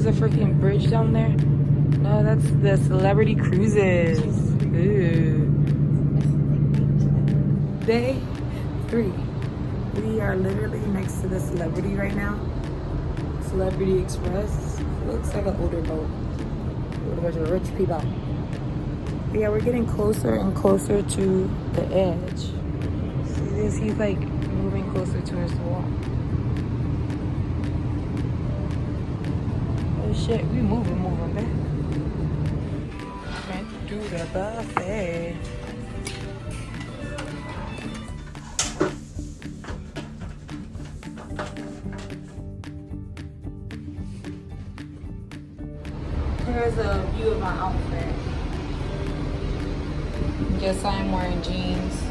a freaking bridge down there? No, that's the Celebrity Cruises. Ooh. Day 3. We are literally next to the Celebrity right now. Celebrity Express. It looks like an older boat with a bunch of rich people. But yeah, we're getting closer and closer to the edge. See this? He's like moving closer towards the wall. Oh shit, we moving, man. Went through the buffet. Here's a view of my outfit. Guess I'm wearing jeans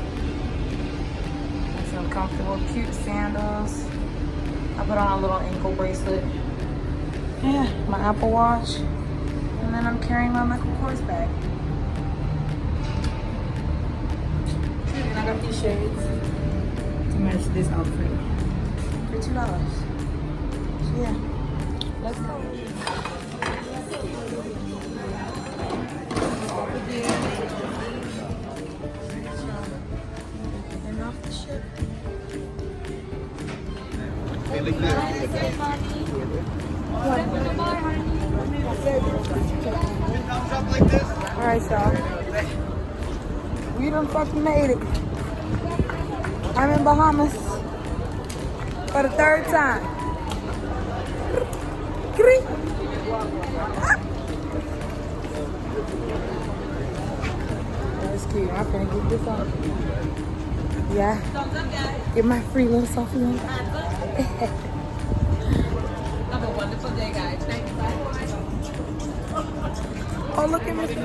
and some comfortable, cute sandals. I put on a little ankle bracelet. Yeah, my Apple Watch. And then I'm carrying my Michael Kors bag. And I got these shades to match this outfit for $2. So yeah, let's go. And off the ship. Alright, y'all. We done fucking made it. I'm in Bahamas for the 3rd time. That's cute. I'm gonna get this on. Yeah. Get my free little selfie on. Have a wonderful day, guys. Thank you. Oh, look at Miss B.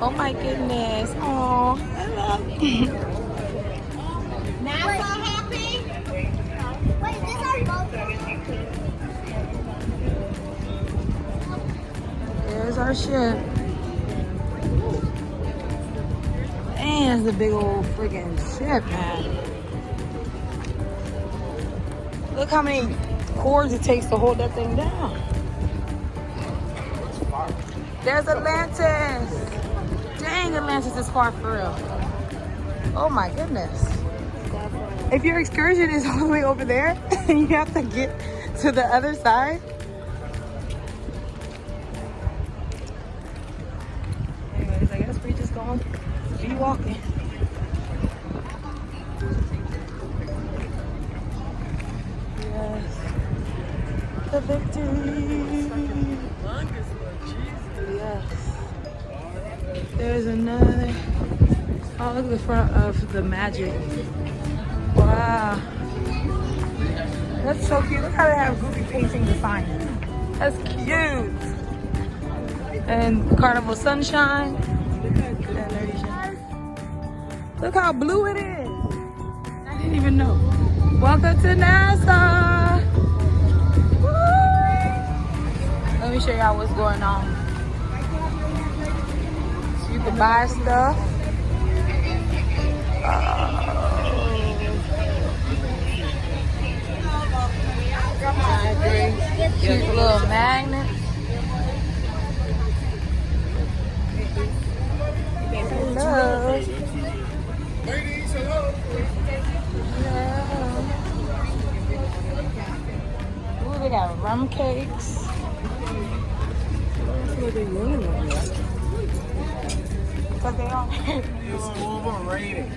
Oh my goodness. Oh, I love you. Now so happy. Wait, this our boat. There's our ship. Man, it's a big old freaking ship, man. Look how many cords it takes to hold that thing down. There's Atlantis. Dang, Atlantis is far for real. Oh my goodness. If your excursion is all the way over there and you have to get to the other side. Anyways, I guess we just gonna be walking. Yes. The victory. Yes. There's another. Oh, look at the front of the Magic. Wow. That's so cute. Look how they have Goofy painting the sign. That's cute. And Carnival Sunshine. Look how blue it is. I didn't even know. Welcome to Nassau. Woo! Let me show y'all what's going on. So you can buy stuff. Cute little magnet. Hello. Ladies, hello. Ooh, they got rum cakes. But they are. It's overrated.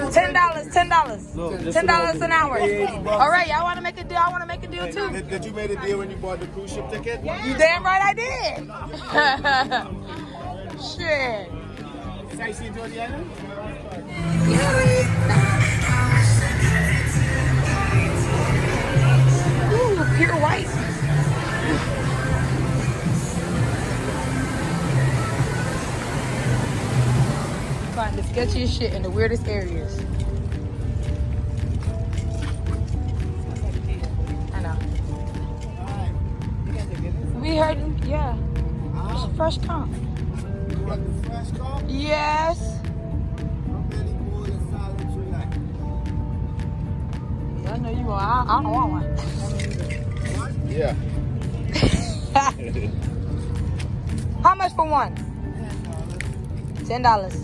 $10, $10 an hour. All right, y'all want to make a deal? I want to make a deal too. Did you make a deal when you bought the cruise ship ticket? You damn right I did. Shit. Sightseeing towards the island? Ooh, pure white. Find the sketchiest shit in the weirdest areas. I know. We heard, yeah. It's a fresh comp. You got the fresh car? Yes. How many more than silent you like? I know you want. I don't want one. Yeah. How much for one? $10.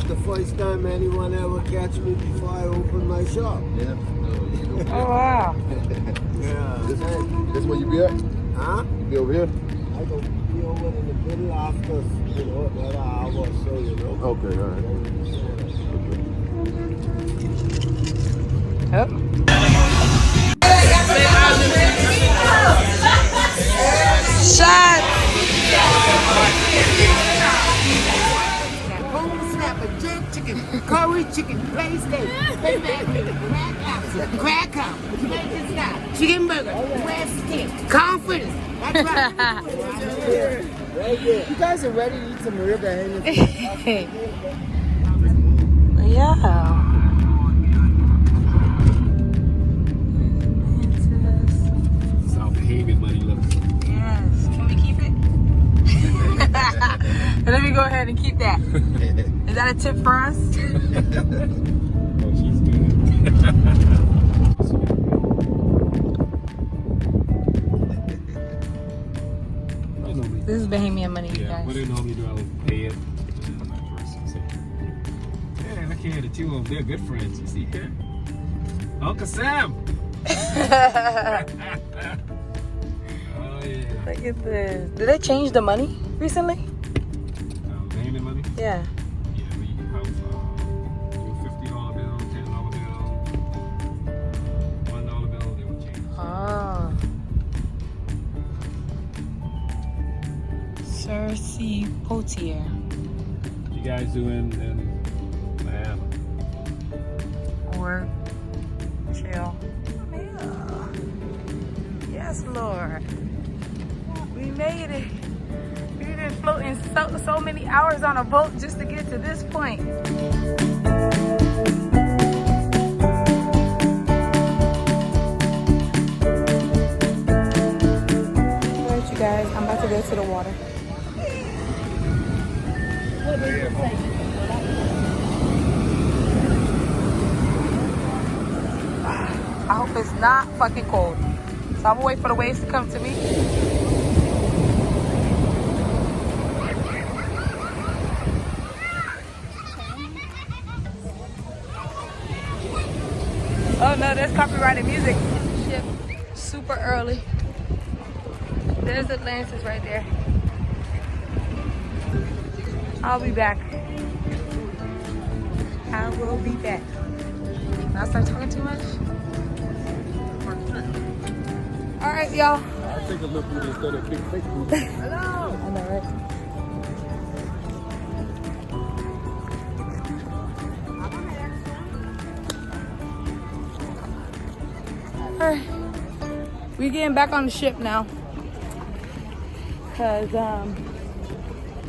The first time anyone ever catch me before I open my shop. Yeah. Oh wow. Yeah. This where you be at? Huh? You be over here? I go be over in the middle after, another hour or so, Okay, all right. Yep. Shot. Curry chicken, play steak, crack house, chicken burger, breast stick, confidence. That's right. You guys are ready to eat some ribs and Yeah. That's how Bahamian money looks. Yes. Can we keep it? Let me go ahead and keep that. Is that a tip for us? Oh, she's good. This is Bahamian money, you Yeah, guys. what they normally do, I would pay it. And then vice versa. Yeah, look here, the two of them, they're good friends. You see here? Uncle Sam! Oh, yeah. Look at this. Did they change the money recently? Bahamian money? Yeah. Yeah, we have $50 bill, $10 bill, $1 bill, they would change. Ah. Cersei Potier. You guys doing in Miami? Or chill. Yeah. Yes, Lord. We made it. We've been floating so many hours on a boat just to get to this point. Alright, you guys, I'm about to go to the water. I hope it's not fucking cold. So I'm gonna wait for the waves to come to me. Oh no, there's copyrighted music. Ship super early. There's Atlantis right there. I'll be back. I will be back. Did I start talking too much? All right, y'all. I take a look at instead of big fake booty. Hello. I know, right? All right. We're getting back on the ship now. Cause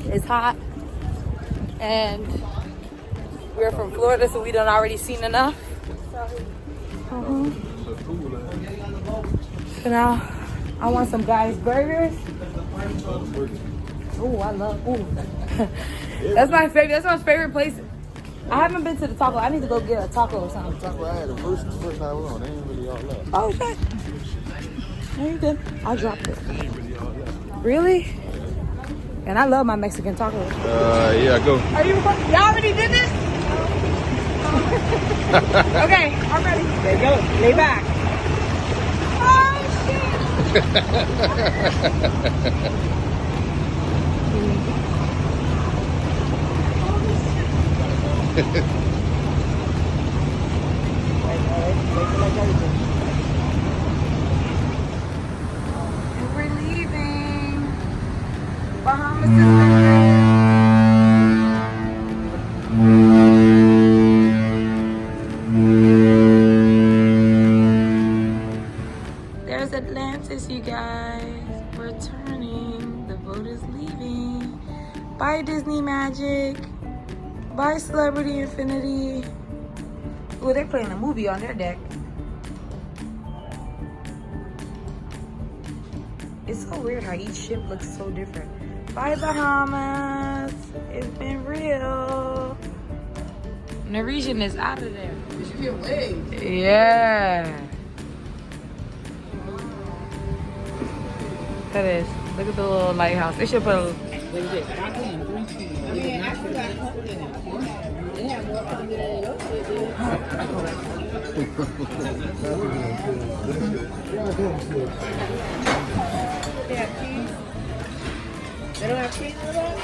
it's hot and we're from Florida, so we done already seen enough. So now I want some guys' burgers. Oh, I love. Ooh, that's my favorite. That's my favorite place. I haven't been to the taco. I need to go get a taco or something. Taco, I had a first night we were on. They ain't really all that. Oh shit. No, you good. I dropped it. They ain't really all that. Really? And I love my Mexican tacos. Yeah, go. Are you recording? Y'all already did this? Okay, I'm ready. There you go. Lay back. Oh shit. And we're leaving. Bahamas is There's Atlantis, you guys. We're turning. The boat is leaving. Bye, Disney Magic. Bye, Celebrity Infinity. Oh, they're playing a movie on their deck. It's so weird how each ship looks so different. Bye, Bahamas. It's been real. Norwegian is out of there. You should be away. Yeah. That is. Look at the little lighthouse. They should put a... They have cheese. They don't have cheese in that?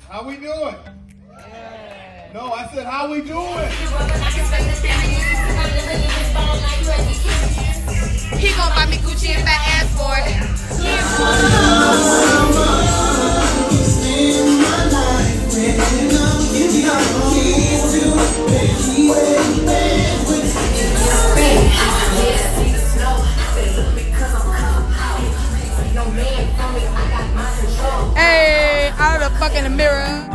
How we doing? No, I said, how we doing? He gon' buy me Gucci if I ask for Hey, out of the fucking mirror.